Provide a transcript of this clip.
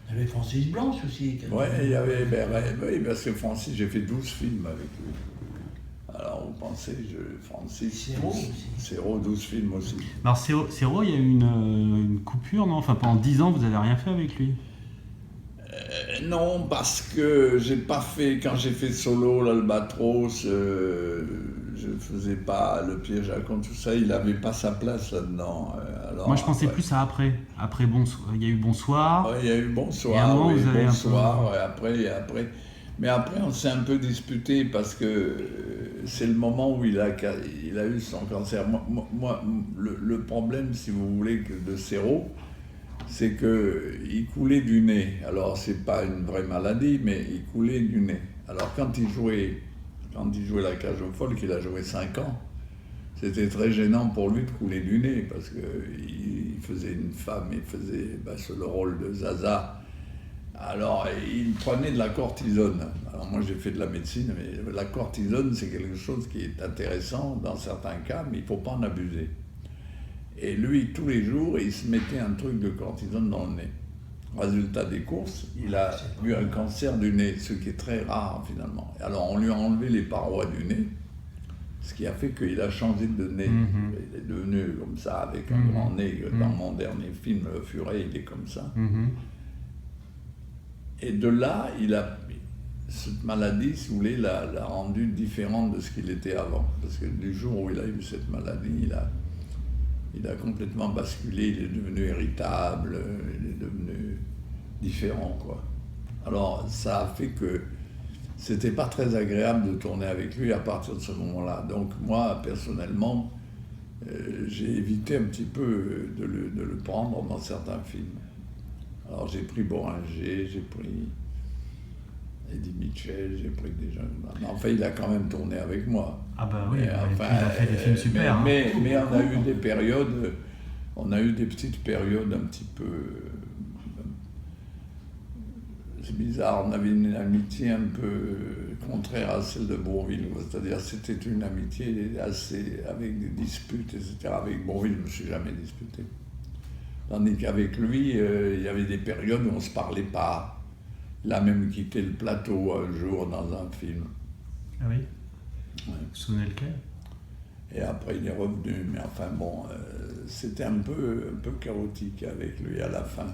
Il y avait Francis Blanche aussi. Ouais, il y avait, oui, parce que Francis, j'ai fait 12 films avec lui. Alors, vous pensez, Francis, Serrault aussi. Serrault, 12 films aussi. Alors Serrault, il y a eu une coupure, non? Enfin, pendant 10 ans, vous n'avez rien fait avec lui? Non, parce que j'ai pas fait, quand j'ai fait Solo, l'Albatros, je faisais pas le piège à con, tout ça, il avait pas sa place là-dedans. Alors Moi, je pensais après, plus à après. Après, il y a eu Bonsoir. ouais, il y a eu Et à un Bonsoir, moment, oui, vous avez un peu... Bonsoir, ouais, après. Mais après, on s'est un peu disputé parce que c'est le moment où il a eu son cancer. Moi, le problème, si vous voulez, de Serrault, c'est qu'il coulait du nez. Alors, c'est pas une vraie maladie, mais il coulait du nez. Alors, quand il jouait la cage aux folles, qu'il a joué 5 ans, c'était très gênant pour lui de couler du nez, parce qu'il faisait une femme, il faisait le rôle de Zaza. Alors, il prenait de la cortisone. Alors, moi, j'ai fait de la médecine, mais la cortisone, c'est quelque chose qui est intéressant dans certains cas, mais il ne faut pas en abuser. Et lui, tous les jours, il se mettait un truc de cortisone dans le nez. Résultat des courses, il a eu un cancer du nez, ce qui est très rare finalement. Alors on lui a enlevé les parois du nez, ce qui a fait qu'il a changé de nez. Il est devenu comme ça, avec un grand nez. Dans mon dernier film, Le Furet, il est comme ça. Et de là, cette maladie, si vous voulez, l'a rendu différent de ce qu'il était avant. Parce que du jour où il a eu cette maladie, il a complètement basculé, il est devenu irritable, il est devenu différent, quoi. Alors, ça a fait que c'était pas très agréable de tourner avec lui à partir de ce moment-là. Donc, moi, personnellement, j'ai évité un petit peu de le prendre dans certains films. Alors, j'ai pris Bohringer, j'ai pris Eddie Mitchell, j'ai pris des gens. Enfin, il a quand même tourné avec moi. Ah bah oui, Mais, et puis il a fait des films super. Mais on a eu des périodes, on a eu des petites périodes un petit peu... C'est bizarre, on avait une amitié un peu contraire à celle de Bourvil. C'est-à-dire, c'était une amitié assez... avec des disputes, etc. Avec Bourvil, je ne me suis jamais disputé. Tandis qu'avec lui, il y avait des périodes où on ne se parlait pas. Il a même quitté le plateau un jour dans un film. Ah oui? Ouais. Vous vous souvenez lequel? Et après, il est revenu. Mais enfin bon, c'était un peu chaotique avec lui à la fin.